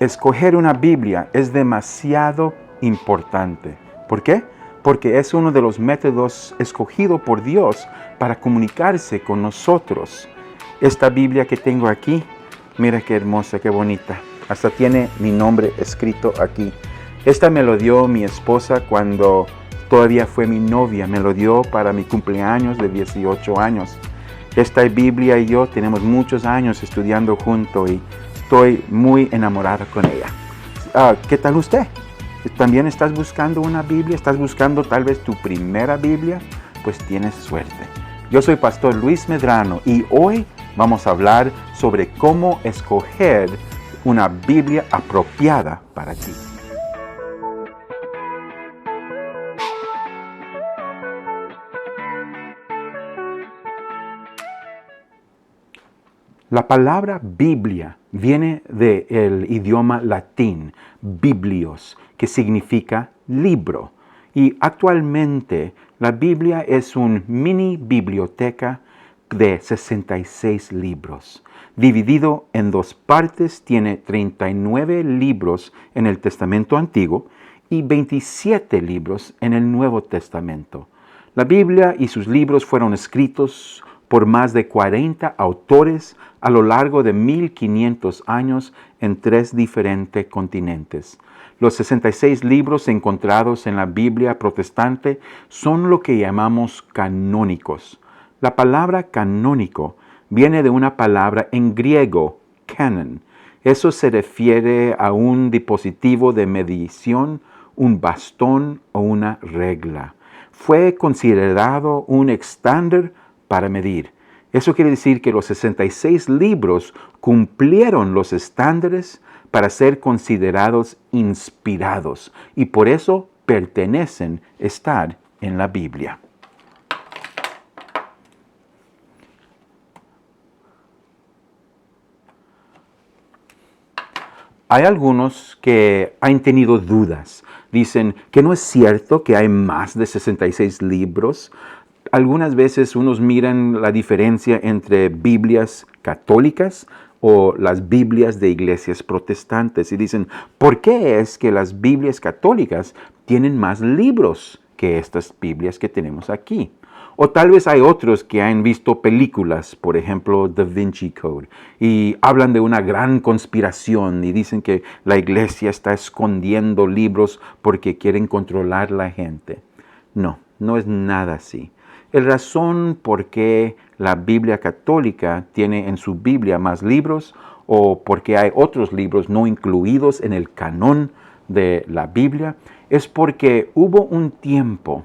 Escoger una Biblia es demasiado importante. ¿Por qué? Porque es uno de los métodos escogidos por Dios para comunicarse con nosotros. Esta Biblia que tengo aquí, mira qué hermosa, qué bonita. Hasta tiene mi nombre escrito aquí. Esta me lo dio mi esposa cuando todavía fue mi novia. Me lo dio para mi cumpleaños de 18 años. Esta Biblia y yo tenemos muchos años estudiando juntos y estoy muy enamorada con ella. ¿Qué tal usted? ¿También estás buscando una Biblia? ¿Estás buscando tal vez tu primera Biblia? Pues tienes suerte. Yo soy Pastor Luis Medrano y hoy vamos a hablar sobre cómo escoger una Biblia apropiada para ti. La palabra Biblia viene del idioma latín, biblios, que significa libro. Y actualmente la Biblia es una mini biblioteca de 66 libros. Dividido en dos partes, tiene 39 libros en el Testamento Antiguo y 27 libros en el Nuevo Testamento. La Biblia y sus libros fueron escritos por más de 40 autores a lo largo de 1500 años en 3 diferentes continentes. Los 66 libros encontrados en la Biblia protestante son lo que llamamos canónicos. La palabra canónico viene de una palabra en griego, canon. Eso se refiere a un dispositivo de medición, un bastón o una regla. Fue considerado un estándar para medir. Eso quiere decir que los 66 libros cumplieron los estándares para ser considerados inspirados y por eso pertenecen a estar en la Biblia. Hay algunos que han tenido dudas. Dicen que no es cierto que hay más de 66 libros. Algunas veces unos miran la diferencia entre Biblias católicas o las Biblias de iglesias protestantes y dicen, ¿por qué es que las Biblias católicas tienen más libros que estas Biblias que tenemos aquí? O tal vez hay otros que han visto películas, por ejemplo, Da Vinci Code, y hablan de una gran conspiración y dicen que la iglesia está escondiendo libros porque quieren controlar la gente. No, no es nada así. La razón por qué la Biblia católica tiene en su Biblia más libros o porque hay otros libros no incluidos en el canon de la Biblia es porque hubo un tiempo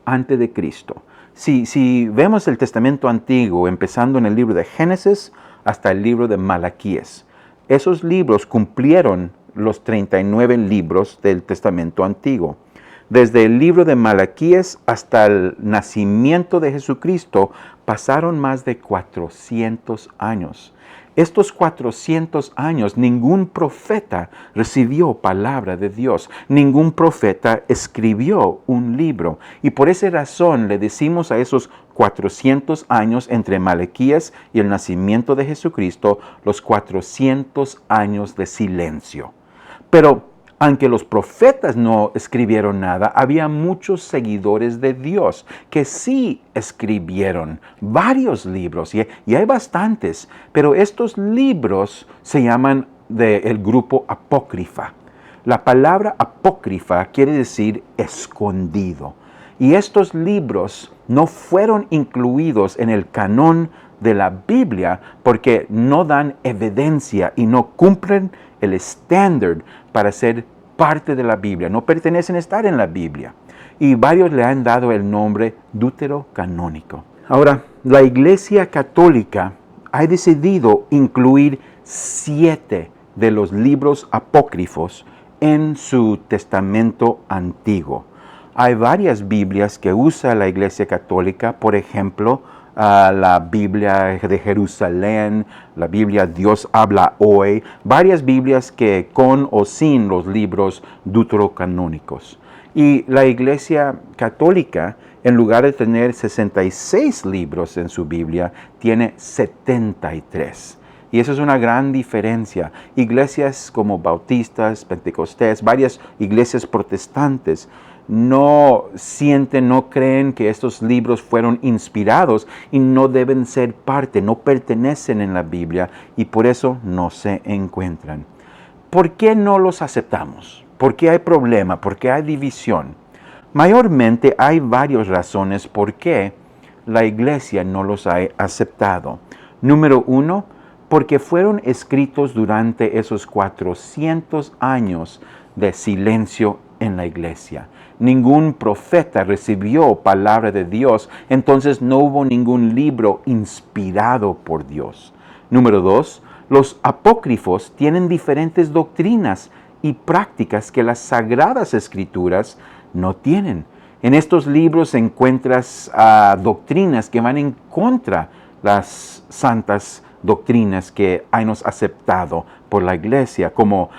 antes de Cristo. Si vemos el Testamento Antiguo, empezando en el libro de Génesis hasta el libro de Malaquías, esos libros cumplieron los 39 libros del Testamento Antiguo. Desde el libro de Malaquías hasta el nacimiento de Jesucristo pasaron más de 400 años. Estos 400 años ningún profeta recibió palabra de Dios, ningún profeta escribió un libro. Y por esa razón le decimos a esos 400 años entre Malaquías y el nacimiento de Jesucristo, los 400 años de silencio. Pero aunque los profetas no escribieron nada, había muchos seguidores de Dios que sí escribieron varios libros, y hay bastantes, pero estos libros se llaman del grupo apócrifa. La palabra apócrifa quiere decir escondido, y estos libros no fueron incluidos en el canon de la Biblia porque no dan evidencia y no cumplen el estándar para ser parte de la Biblia, no pertenecen a estar en la Biblia. Y varios le han dado el nombre deuterocanónico. Ahora, la Iglesia Católica ha decidido incluir 7 de los libros apócrifos en su Testamento Antiguo. Hay varias Biblias que usa la Iglesia Católica, por ejemplo, la Biblia de Jerusalén, la Biblia Dios habla hoy, varias Biblias que con o sin los libros deuterocanónicos. Y la Iglesia Católica, en lugar de tener 66 libros en su Biblia, tiene 73. Y eso es una gran diferencia. Iglesias como bautistas, pentecostés, varias iglesias protestantes no sienten, no creen que estos libros fueron inspirados y no deben ser parte, no pertenecen en la Biblia y por eso no se encuentran. ¿Por qué no los aceptamos? ¿Por qué hay problema? ¿Por qué hay división? Mayormente hay varias razones por qué la iglesia no los ha aceptado. Número uno, porque fueron escritos durante esos 400 años de silencio en la iglesia. Ningún profeta recibió palabra de Dios, entonces no hubo ningún libro inspirado por Dios. Número dos, los apócrifos tienen diferentes doctrinas y prácticas que las sagradas escrituras no tienen. En estos libros encuentras doctrinas que van en contra de las santas doctrinas que hemos aceptado por la iglesia, como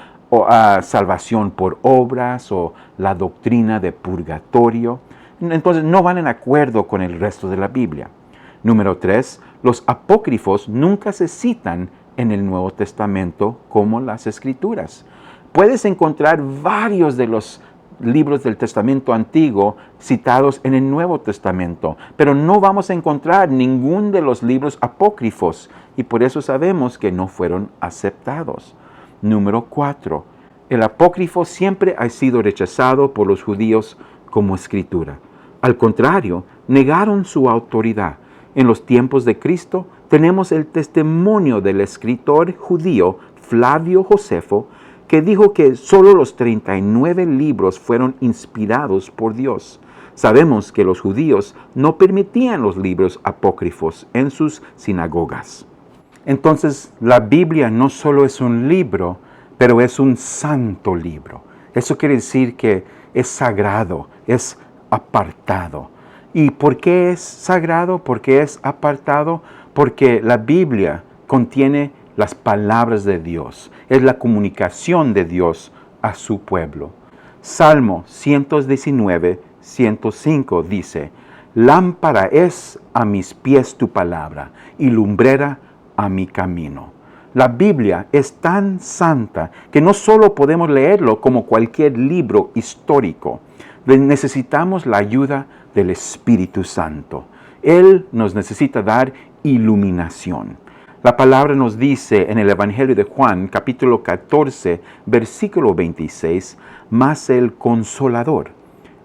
salvación por obras o la doctrina de purgatorio. Entonces no van en acuerdo con el resto de la Biblia. Número 3, los apócrifos nunca se citan en el Nuevo Testamento como las Escrituras. Puedes encontrar varios de los libros del Testamento Antiguo citados en el Nuevo Testamento, pero no vamos a encontrar ningún de los libros apócrifos y por eso sabemos que no fueron aceptados. Número 4. El apócrifo siempre ha sido rechazado por los judíos como escritura. Al contrario, negaron su autoridad. En los tiempos de Cristo tenemos el testimonio del escritor judío Flavio Josefo, que dijo que solo los 39 libros fueron inspirados por Dios. Sabemos que los judíos no permitían los libros apócrifos en sus sinagogas. Entonces, la Biblia no solo es un libro, pero es un santo libro. Eso quiere decir que es sagrado, es apartado. ¿Y por qué es sagrado? ¿Por qué es apartado? Porque la Biblia contiene las palabras de Dios. Es la comunicación de Dios a su pueblo. Salmo 119, 105 dice, lámpara es a mis pies tu palabra y lumbrera a mi camino. La Biblia es tan santa que no solo podemos leerlo como cualquier libro histórico. Necesitamos la ayuda del Espíritu Santo. Él nos necesita dar iluminación. La palabra nos dice en el Evangelio de Juan, capítulo 14, versículo 26, mas el Consolador,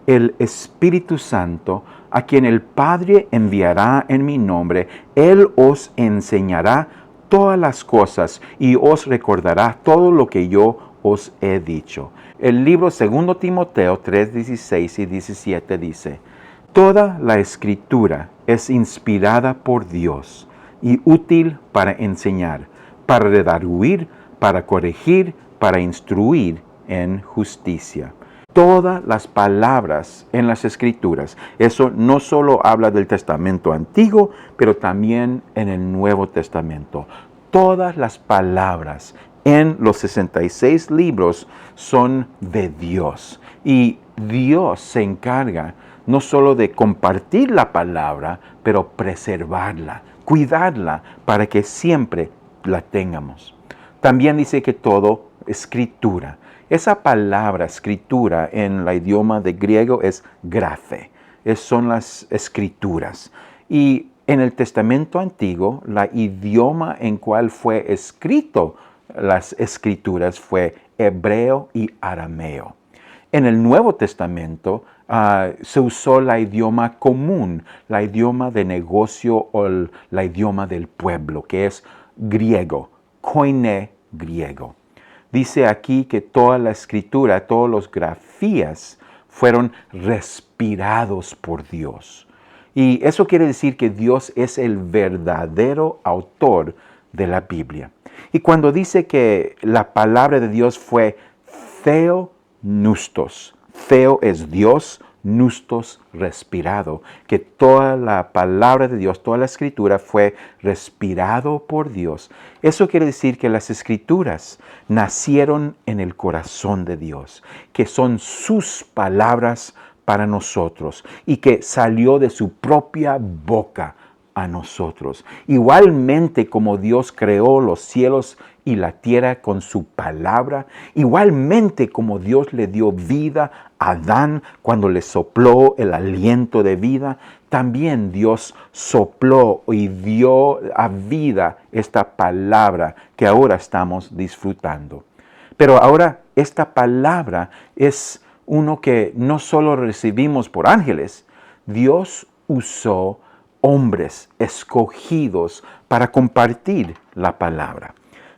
el Espíritu Santo, a quien el Padre enviará en mi nombre, Él os enseñará todas las cosas y os recordará todo lo que yo os he dicho. El libro 2 Timoteo 3, 16 y 17 dice, toda la Escritura es inspirada por Dios y útil para enseñar, para redarguir, para corregir, para instruir en justicia. Todas las palabras en las Escrituras, eso no solo habla del Testamento Antiguo, pero también en el Nuevo Testamento. Todas las palabras en los 66 libros son de Dios. Y Dios se encarga no solo de compartir la palabra, pero preservarla, cuidarla para que siempre la tengamos. También dice que todo escritura. Esa palabra escritura en el idioma de griego es graphe. Son las escrituras. Y en el Testamento Antiguo, el idioma en cual fue escrito las escrituras fue hebreo y arameo. En el Nuevo Testamento se usó el idioma común, el idioma de negocio o el idioma del pueblo, que es griego, koine griego. Dice aquí que toda la escritura, todas las grafías fueron respirados por Dios. Y eso quiere decir que Dios es el verdadero autor de la Biblia. Y cuando dice que la palabra de Dios fue theopneustos, theo es Dios, nustos respirado, que toda la palabra de Dios, toda la escritura fue respirado por Dios. Eso quiere decir que las escrituras nacieron en el corazón de Dios, que son sus palabras para nosotros y que salió de su propia boca a nosotros. Igualmente como Dios creó los cielos y la tierra con su palabra, igualmente como Dios le dio vida a Adán cuando le sopló el aliento de vida, también Dios sopló y dio a vida esta palabra que ahora estamos disfrutando. Pero ahora esta palabra es uno que no solo recibimos por ángeles, Dios usó hombres escogidos para compartir la palabra.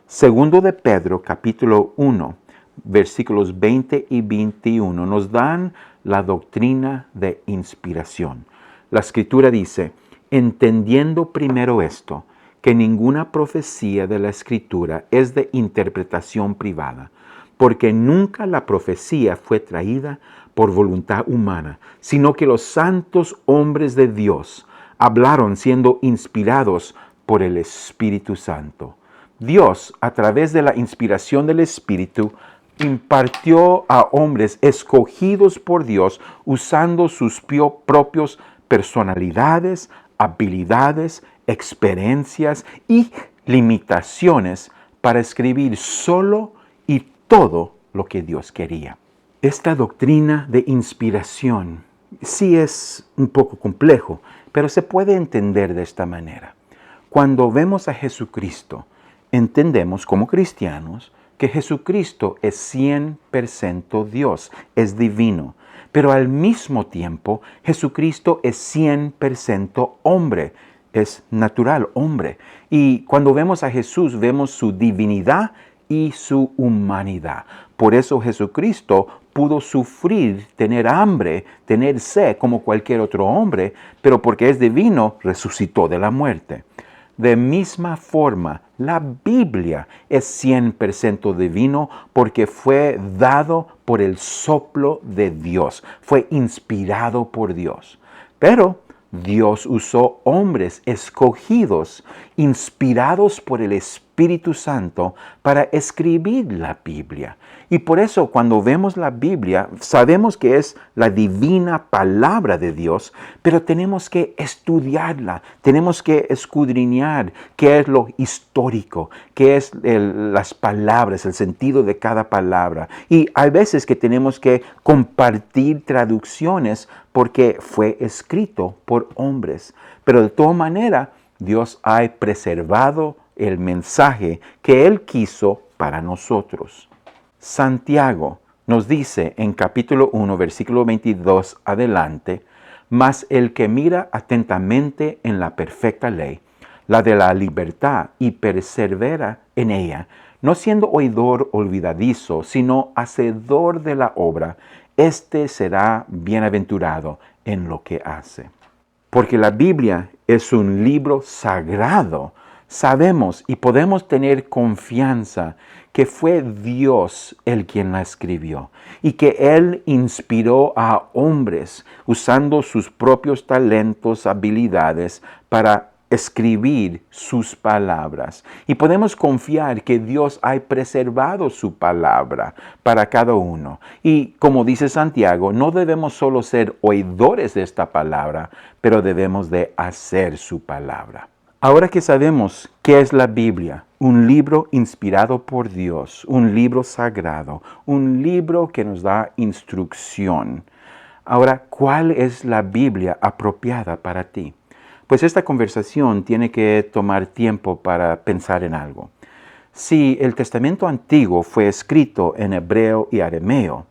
Segundo de Pedro, capítulo 1, versículos 20 y 21, nos dan la doctrina de inspiración. La Escritura dice, entendiendo primero esto, que ninguna profecía de la Escritura es de interpretación privada, porque nunca la profecía fue traída por voluntad humana, sino que los santos hombres de Dios hablaron siendo inspirados por el Espíritu Santo. Dios, a través de la inspiración del Espíritu, impartió a hombres escogidos por Dios usando sus propios personalidades, habilidades, experiencias y limitaciones para escribir solo y todo lo que Dios quería. Esta doctrina de inspiración sí es un poco complejo, pero se puede entender de esta manera. Cuando vemos a Jesucristo, entendemos como cristianos que Jesucristo es 100% Dios, es divino, pero al mismo tiempo Jesucristo es 100% hombre, es natural, hombre. Y cuando vemos a Jesús, vemos su divinidad y su humanidad. Por eso Jesucristo pudo sufrir, tener hambre, tener sed como cualquier otro hombre, pero porque es divino, resucitó de la muerte. De misma forma, la Biblia es 100% divino porque fue dado por el soplo de Dios, fue inspirado por Dios. Pero Dios usó hombres escogidos, inspirados por el Espíritu Santo para escribir la Biblia. Y por eso cuando vemos la Biblia, sabemos que es la divina palabra de Dios, pero tenemos que estudiarla, tenemos que escudriñar qué es lo histórico, qué es las palabras, el sentido de cada palabra. Y hay veces que tenemos que compartir traducciones porque fue escrito por hombres. Pero de toda manera, Dios ha preservado el mensaje que Él quiso para nosotros. Santiago nos dice en capítulo 1, versículo 22 adelante, mas el que mira atentamente en la perfecta ley, la de la libertad, y persevera en ella, no siendo oidor olvidadizo, sino hacedor de la obra, éste será bienaventurado en lo que hace. Porque la Biblia es un libro sagrado. Sabemos y podemos tener confianza que fue Dios el quien la escribió y que Él inspiró a hombres usando sus propios talentos, habilidades para escribir sus palabras. Y podemos confiar que Dios ha preservado su palabra para cada uno. Y como dice Santiago, no debemos solo ser oidores de esta palabra, pero debemos de hacer su palabra. Ahora que sabemos qué es la Biblia, un libro inspirado por Dios, un libro sagrado, un libro que nos da instrucción. Ahora, ¿cuál es la Biblia apropiada para ti? Pues esta conversación tiene que tomar tiempo para pensar en algo. Si el Testamento Antiguo fue escrito en hebreo y arameo,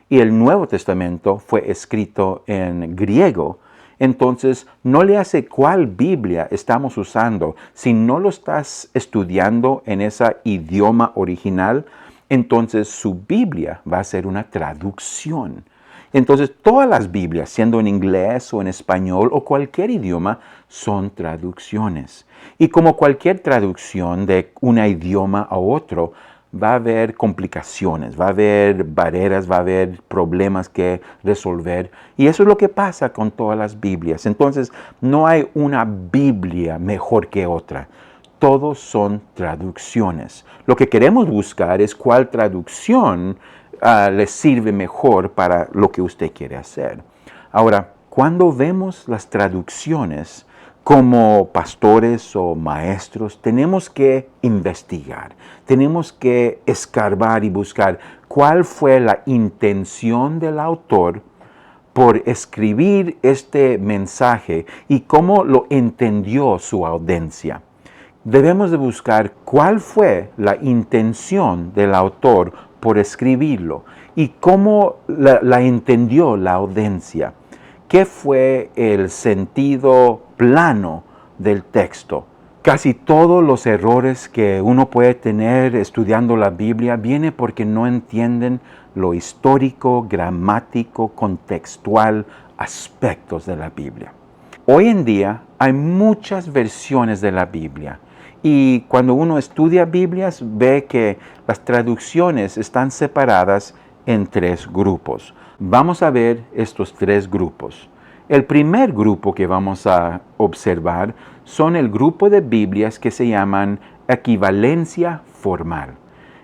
y el Nuevo Testamento fue escrito en griego, entonces no le hace cuál Biblia estamos usando. Si no lo estás estudiando en ese idioma original, entonces su Biblia va a ser una traducción. Entonces todas las Biblias, siendo en inglés o en español o cualquier idioma, son traducciones. Y como cualquier traducción de un idioma a otro, va a haber complicaciones, va a haber barreras, va a haber problemas que resolver. Y eso es lo que pasa con todas las Biblias. Entonces, no hay una Biblia mejor que otra. Todos son traducciones. Lo que queremos buscar es cuál traducción le sirve mejor para lo que usted quiere hacer. Ahora, cuando vemos las traducciones, Como pastores o maestros tenemos que investigar, tenemos que escarbar y buscar cuál fue la intención del autor por escribir este mensaje y cómo lo entendió su audiencia. Debemos de buscar cuál fue la intención del autor por escribirlo y cómo la entendió la audiencia. ¿Qué fue el sentido plano del texto? Casi todos los errores que uno puede tener estudiando la Biblia viene porque no entienden lo histórico, gramático, contextual, aspectos de la Biblia. Hoy en día hay muchas versiones de la Biblia y cuando uno estudia Biblias ve que las traducciones están separadas en 3 grupos. Vamos a ver estos 3 grupos. El primer grupo que vamos a observar son el grupo de Biblias que se llaman equivalencia formal.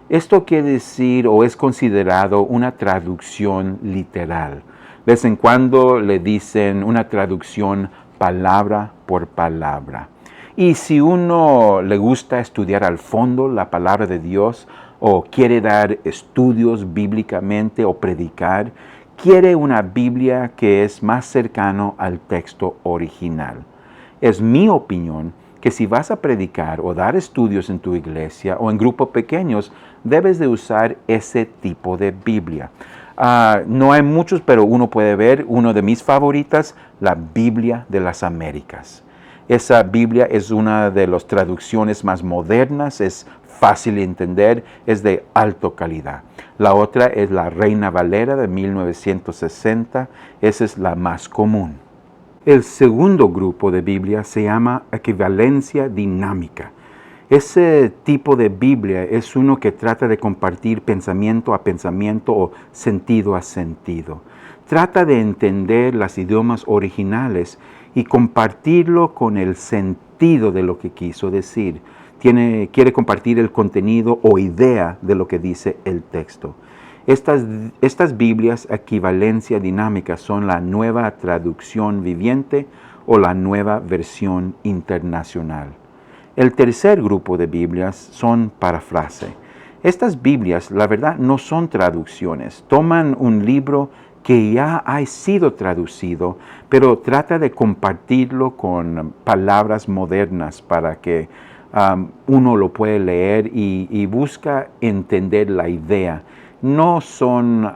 Esto quiere decir o es considerado una traducción literal. De vez en cuando le dicen una traducción palabra por palabra. Y si uno le gusta estudiar al fondo la palabra de Dios o quiere dar estudios bíblicamente o predicar, quiere una Biblia que es más cercano al texto original. Es mi opinión que si vas a predicar o dar estudios en tu iglesia o en grupos pequeños, debes de usar ese tipo de Biblia. No hay muchos, pero uno puede ver, uno de mis favoritas, la Biblia de las Américas. Esa Biblia es una de las traducciones más modernas, es fácil de entender, es de alta calidad. La otra es la Reina Valera de 1960, esa es la más común. El segundo grupo de Biblia se llama equivalencia dinámica. Ese tipo de Biblia es uno que trata de compartir pensamiento a pensamiento o sentido a sentido. Trata de entender los idiomas originales y compartirlo con el sentido de lo que quiso decir. Quiere compartir el contenido o idea de lo que dice el texto. Estas Biblias equivalencia dinámica son la nueva traducción viviente o la nueva versión internacional. El tercer grupo de Biblias son parafrase. Estas Biblias, la verdad, no son traducciones. Toman un libro que ya ha sido traducido, pero trata de compartirlo con palabras modernas para que uno lo puede leer y busca entender la idea. No son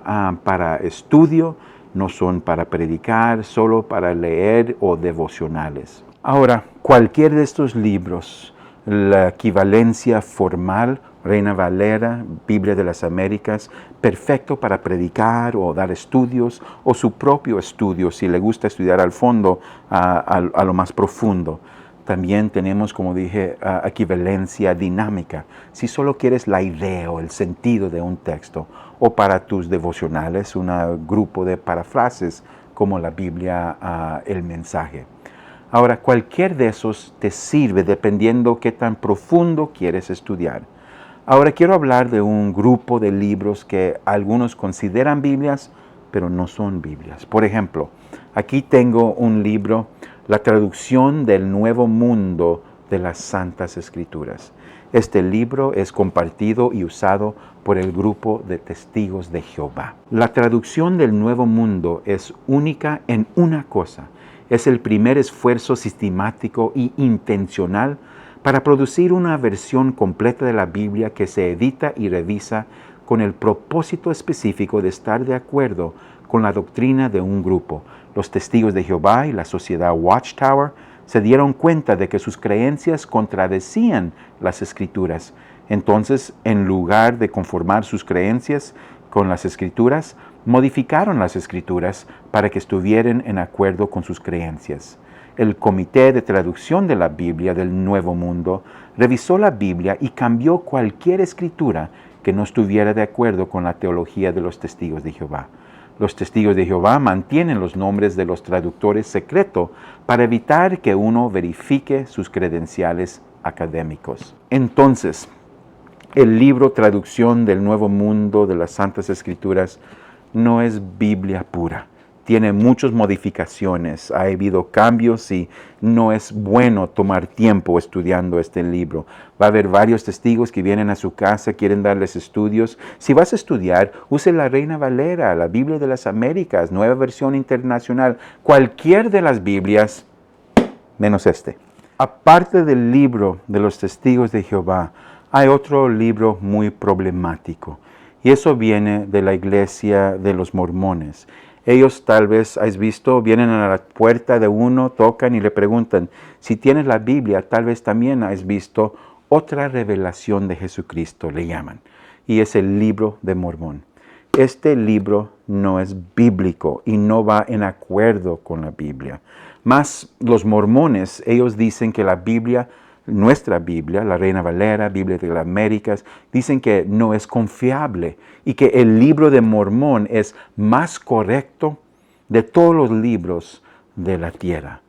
para estudio, no son para predicar, solo para leer o devocionales. Ahora, cualquier de estos libros, la equivalencia formal, Reina Valera, Biblia de las Américas, perfecto para predicar o dar estudios o su propio estudio, si le gusta estudiar al fondo, a lo más profundo. También tenemos, como dije, equivalencia dinámica. Si solo quieres la idea o el sentido de un texto, o para tus devocionales, un grupo de parafrases como la Biblia, el mensaje. Ahora, cualquier de esos te sirve dependiendo qué tan profundo quieres estudiar. Ahora quiero hablar de un grupo de libros que algunos consideran Biblias, pero no son Biblias. Por ejemplo, aquí tengo un libro, La traducción del Nuevo Mundo de las Santas Escrituras. Este libro es compartido y usado por el grupo de Testigos de Jehová. La traducción del Nuevo Mundo es única en una cosa. Es el primer esfuerzo sistemático y intencional para producir una versión completa de la Biblia que se edita y revisa con el propósito específico de estar de acuerdo con la doctrina de un grupo. Los Testigos de Jehová y la sociedad Watchtower se dieron cuenta de que sus creencias contradecían las Escrituras. Entonces, en lugar de conformar sus creencias con las Escrituras, modificaron las Escrituras para que estuvieran en acuerdo con sus creencias. El Comité de Traducción de la Biblia del Nuevo Mundo revisó la Biblia y cambió cualquier escritura que no estuviera de acuerdo con la teología de los Testigos de Jehová. Los Testigos de Jehová mantienen los nombres de los traductores secretos para evitar que uno verifique sus credenciales académicos. Entonces, el libro Traducción del Nuevo Mundo de las Santas Escrituras no es Biblia pura. tiene muchas modificaciones, ha habido cambios y no es bueno tomar tiempo estudiando este libro. Va a haber varios testigos que vienen a su casa, quieren darles estudios. Si vas a estudiar, use la Reina Valera, la Biblia de las Américas, Nueva Versión Internacional, cualquier de las Biblias, menos este. Aparte del libro de los testigos de Jehová, hay otro libro muy problemático. Y eso viene de la iglesia de los mormones. Ellos tal vez, has visto, vienen a la puerta de uno, tocan y le preguntan, si tienes la Biblia, tal vez también has visto otra revelación de Jesucristo, le llaman. Y es el libro de Mormón. Este libro no es bíblico y no va en acuerdo con la Biblia. Más los mormones, ellos dicen que la Biblia, nuestra Biblia, la Reina Valera, Biblia de las Américas, dicen que no es confiable y que el libro de Mormón es más correcto de todos los libros de la tierra.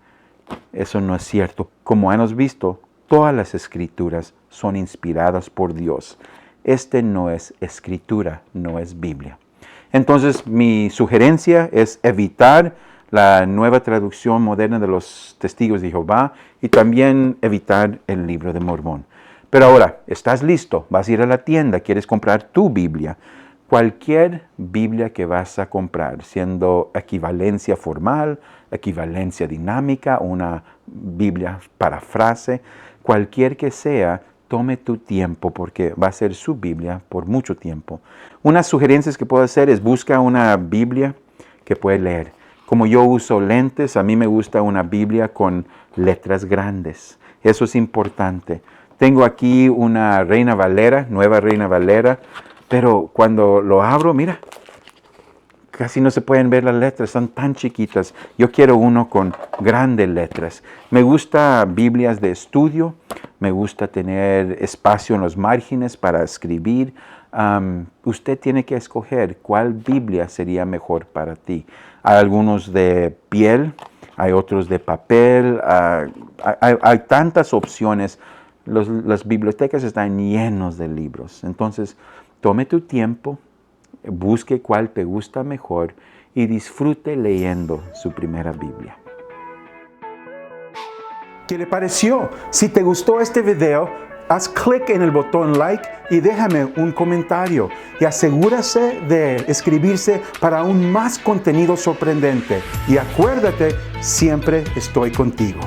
Eso no es cierto. Como hemos visto, todas las escrituras son inspiradas por Dios. Este no es escritura, no es Biblia. Entonces, mi sugerencia es evitar la nueva traducción moderna de los Testigos de Jehová y también evitar el libro de Mormón. Pero ahora, ¿estás listo? Vas a ir a la tienda, quieres comprar tu Biblia. Cualquier Biblia que vas a comprar, siendo equivalencia formal, equivalencia dinámica, una Biblia parafrase, cualquier que sea, tome tu tiempo porque va a ser su Biblia por mucho tiempo. Unas sugerencias que puedo hacer es busca una Biblia que puede leer. Como yo uso lentes, a mí me gusta una Biblia con letras grandes. Eso es importante. Tengo aquí una Reina Valera, nueva Reina Valera, pero cuando lo abro, mira, casi no se pueden ver las letras, son tan chiquitas. Yo quiero uno con grandes letras. Me gusta Biblias de estudio, me gusta tener espacio en los márgenes para escribir. Usted tiene que escoger cuál Biblia sería mejor para ti. Hay algunos de piel, hay otros de papel, hay tantas opciones. Las bibliotecas están llenas de libros. Entonces, tome tu tiempo, busque cuál te gusta mejor y disfrute leyendo su primera Biblia. ¿Qué le pareció? Si te gustó este video, haz clic en el botón like y déjame un comentario. Y asegúrese de inscribirse para aún más contenido sorprendente. Y acuérdate, siempre estoy contigo.